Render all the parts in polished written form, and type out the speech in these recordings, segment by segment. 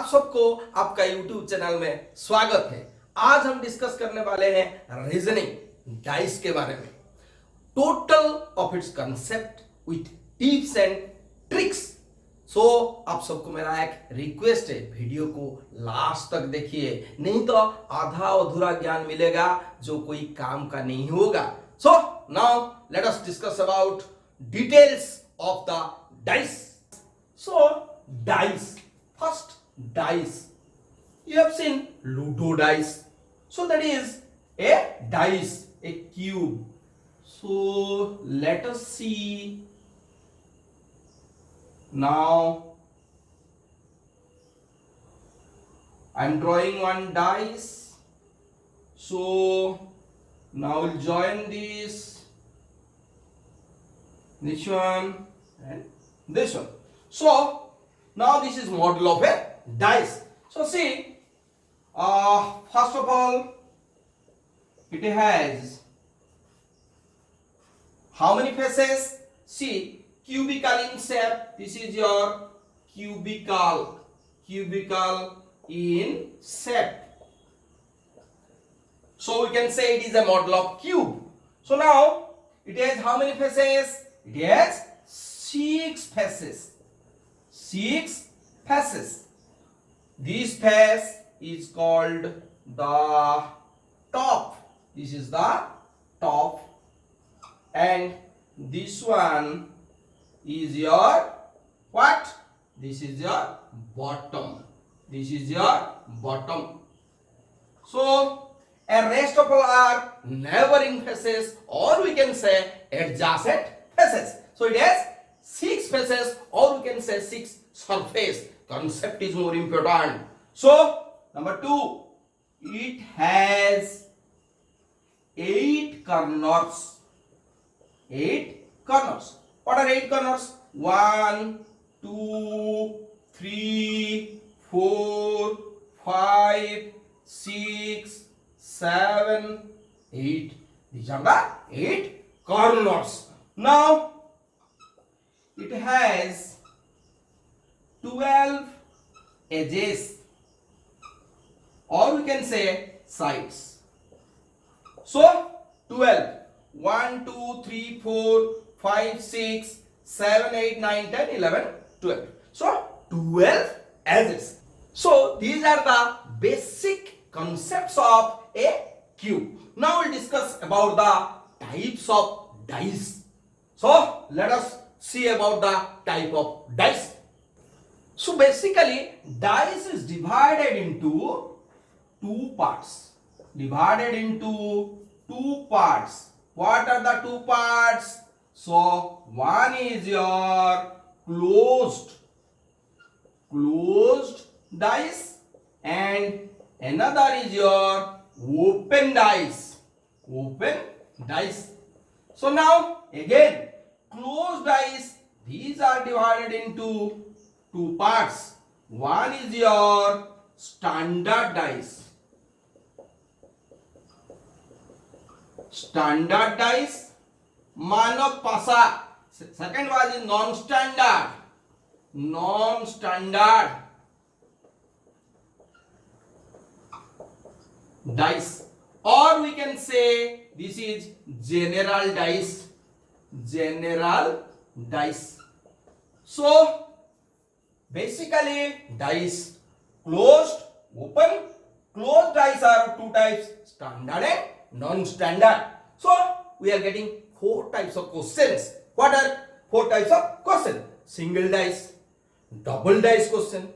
आप सबको आपका YouTube चैनल में स्वागत है। आज हम डिस्कस करने वाले हैं रीजनिंग डाइस के बारे में, total of its concept with tips and tricks. So आप सबको मेरा एक रिक्वेस्ट है, वीडियो को लास्ट तक देखिए, नहीं तो आधा अधूरा ज्ञान मिलेगा जो कोई काम का नहीं होगा। So now let us discuss about details of the dice. So dice, first dice, you have seen Ludo dice, so that is a dice, a cube. So let us see now. I'm drawing one dice, so now we'll join this one and this one. So now this is model of a dice. So see, first of all, it has how many faces? See, cubical in shape. This is your cubical in shape. So we can say it is a model of cube. So now it has how many faces? It has 6 faces. 6 faces. This face is called the top. This is the top, and this one is your what? This is your bottom. This is your bottom. So a rest of all are neighboring faces, or we can say adjacent faces. So it has 6 faces, or we can say 6 surface. Concept is more important. So number 2, it has 8 corners. 8 corners. What are 8 corners? 1, 2, 3, 4, 5, 6, 7, 8. These are the 8 corners. Now it has 12 edges, or we can say sides. So 12, 1, 2, 3, 4, 5, 6, 7, 8, 9, 10, 11, 12. So 12 edges. So these are the basic concepts of a cube. Now we'll discuss about the types of dice. So let us see about the type of dice. So basically dice is divided into two parts. Divided into two parts. What are the two parts? So one is your closed dice, and another is your open dice. So now again, closed dice, these are divided into two parts. One is your standard dice. Manok pasa. Second one is non-standard dice, or we can say this is general dice. So basically dice closed, open. Closed dice are two types, standard and non-standard. So we are getting 4 types of questions. What are 4 types of question? Single dice, double dice question,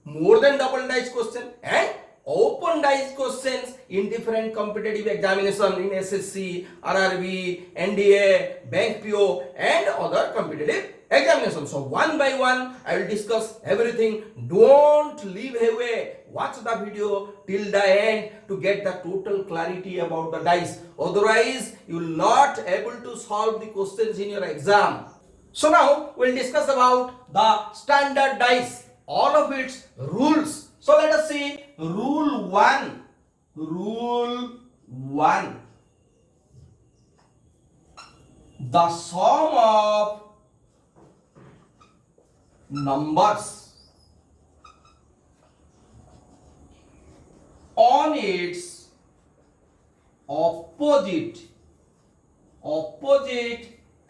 more than double dice question, and open dice questions in different competitive examination in SSC, RRB, NDA, Bank PO, and other competitive examinations. So one by one I will discuss everything. Don't leave away. Watch the video till the end to get the total clarity about the dice. Otherwise you will not able to solve the questions in your exam. So now we will discuss about the standard dice, all of its rules. So let us see rule 1. The sum of on its opposite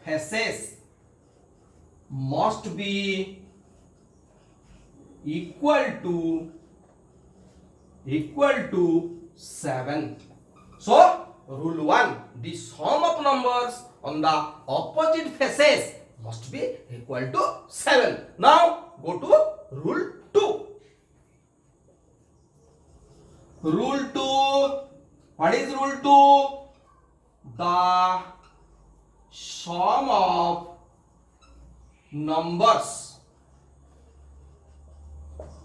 faces must be equal to 7. So rule 1, the sum of numbers on the opposite faces must be equal to 7. Now go to rule 2. Rule 2. What is rule 2? The sum of numbers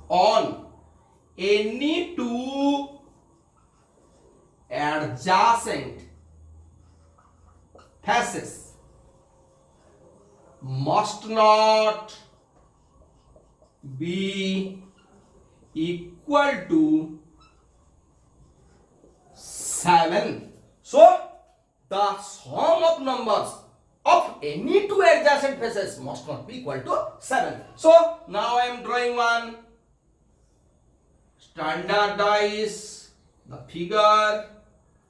on any two adjacent faces must not be equal to 7. So the sum of numbers of any two adjacent faces must not be equal to 7. So now I am drawing one standardize the figure.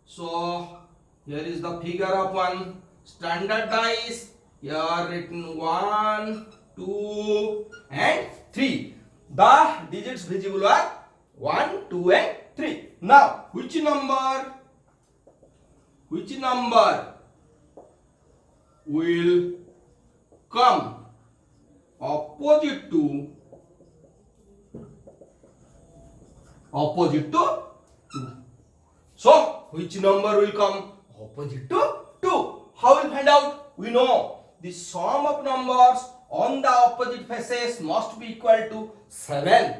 So here is the figure of one standardize. Here written 1, 2 and 3. The digits visible are 1, 2 and 3. Now which number will come opposite to 2? So which number will come opposite to 2? How will find out? We know the sum of numbers on the opposite faces must be equal to 7.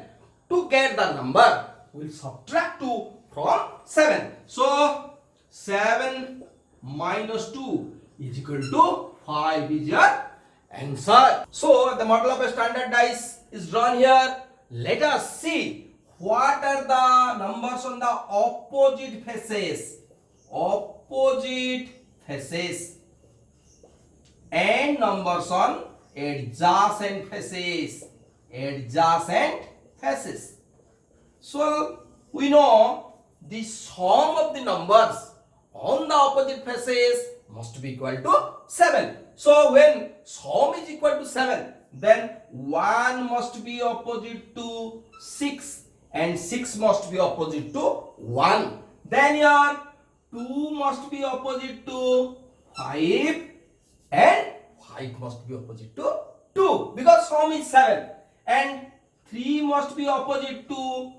To get the number, we will subtract 2 from 7. So 7 minus 2 is equal to 5 is your answer. So the model of a standard dice is drawn here. Let us see what are the numbers on the opposite faces. And numbers on adjacent faces. So we know the sum of the numbers on the opposite faces must be equal to 7. So when sum is equal to 7, then 1 must be opposite to 6 and 6 must be opposite to 1. Then your 2 must be opposite to 5 and 5 must be opposite to 2 because sum is 7, and 3 must be opposite to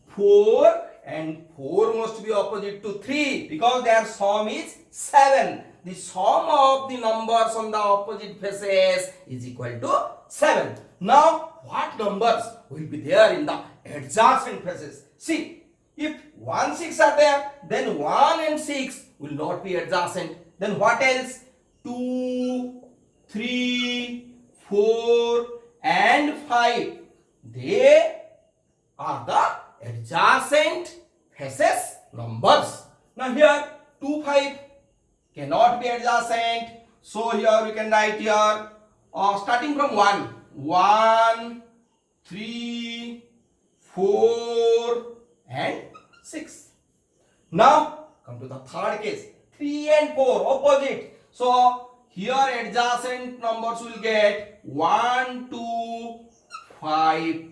4 and 4 must be opposite to 3 because their sum is 7. The sum of the numbers on the opposite faces is equal to 7. Now what numbers will be there in the adjacent faces? See, if 1, 6 are there, then 1 and 6 will not be adjacent. Then what else? 2, 3, 4 and 5. They are the adjacent faces numbers. Now here 2, 5 cannot be adjacent. So here we can write here starting from 1, 1, 3, 4 and 6. Now come to the third case. 3 and 4 opposite. So here adjacent numbers will get 1, 2, 5,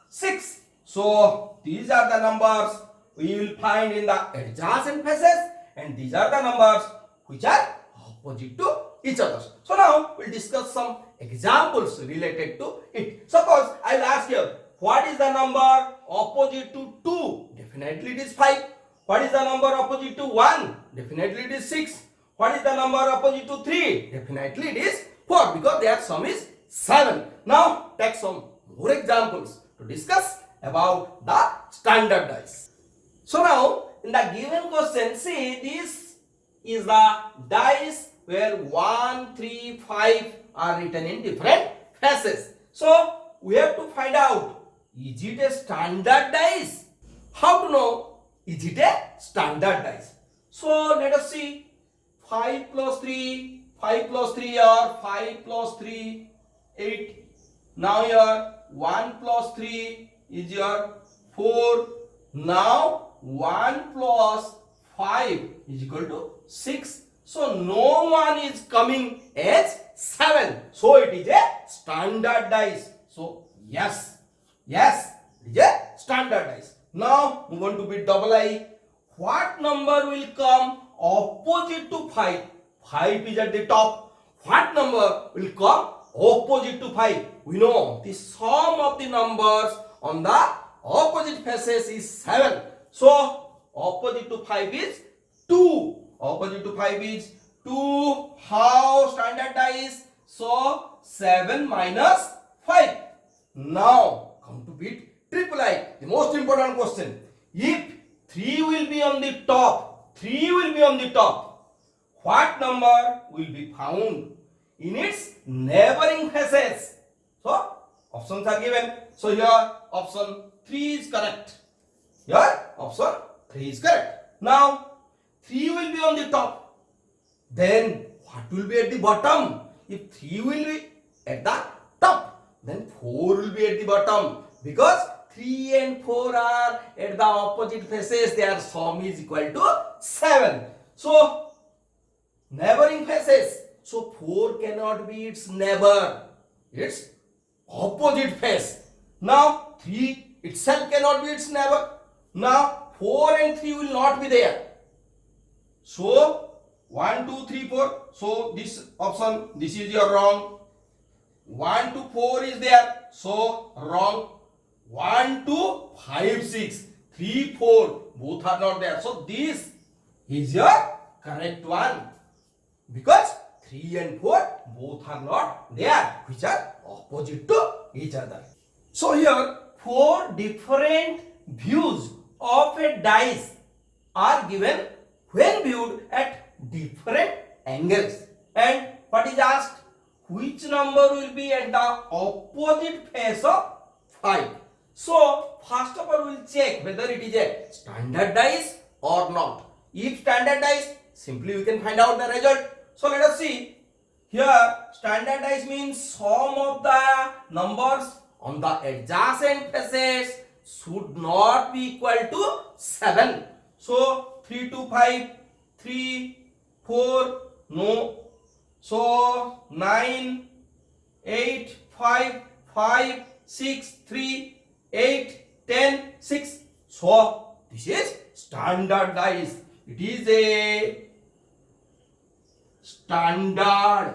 6. So these are the numbers we will find in the adjacent faces, and these are the numbers which are opposite to each other. So now we'll discuss some examples related to it. Suppose I will ask you, what is the number opposite to 2? Definitely it is 5. What is the number opposite to 1? Definitely it is 6. What is the number opposite to 3? Definitely it is 4 because their sum is 7. Now take some more examples to discuss about the standard dice. So now in the given question, see, this is the dice where 1, 3, 5 are written in different faces. So we have to find out, is it a standard dice? How to know is it a standard dice? So let us see. 5 plus 3 are 5 plus 3, 8. Now your 1 plus 3 is your 4. Now 1 plus 5 is equal to 6. So no one is coming as 7. So it is a standardized. So yes, it is a standardized. Now move on to bit double I. What number will come opposite to 5? 5 is at the top. What number will come opposite to 5? We know the sum of the numbers on the opposite faces is 7. So opposite to 5 is 2. Opposite to 5 is 2. How standardized? So 7 minus 5. Now come to bit triple I. The most important question. If 3 will be on the top, what number will be found in its neighboring faces? So options are given. So here option 3 is correct. Now 3 will be on the top. Then what will be at the bottom? If 3 will be at the top, then 4 will be at the bottom. Because 3 and 4 are at the opposite faces, their sum is equal to 7. So neighboring faces. So 4 cannot be its neighbor. Its opposite face. Now 3 itself cannot be its neighbor. Now 4 and 3 will not be there. So 1, 2, 3, 4. So this option, this is your wrong. 1 to 4 is there. So wrong. 1, 2, 5, 6. 3, 4. Both are not there. So this is your correct one. Because 3 and 4 both are not there, which are opposite to each other. So here 4 different views of a dice are given when viewed at different angles. And what is asked? Which number will be at the opposite face of 5? So first of all we will check whether it is a standard dice or not. If standard dice, simply we can find out the result. So let us see. Here standard dice means sum of the numbers on the adjacent faces should not be equal to 7. So 3, 2, 5, 3, 4, no. So 9, 8, 5, 5, 6, 3, 8, 10, 6. So this is standard dice. It is a standard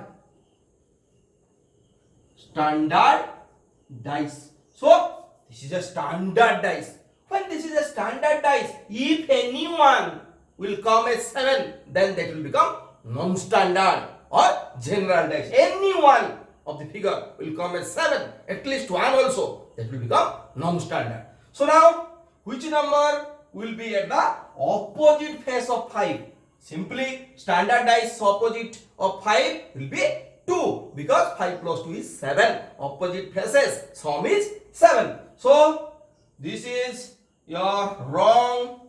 dice. So this is a standard dice. When this is a standard dice, if anyone will come as 7, then that will become non-standard or general dice. Any one of the figure will come as 7, at least one also, that will become non-standard. So now, which number will be at the opposite face of 5? Simply standard dice opposite of 5 will be 2, because 5 plus 2 is 7. Opposite faces, sum is 7. So this is your wrong.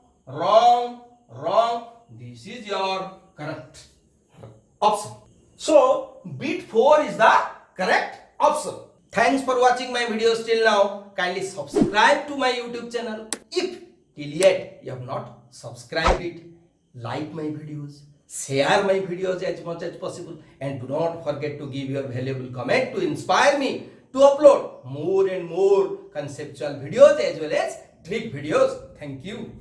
This is your correct option. So bit 4 is the correct option. Thanks for watching my videos till now. Kindly subscribe to my YouTube channel. If till yet you have not subscribed it, like my videos, share my videos as much as possible, and do not forget to give your valuable comment to inspire me to upload more and more conceptual videos as well as trick videos. Thank you.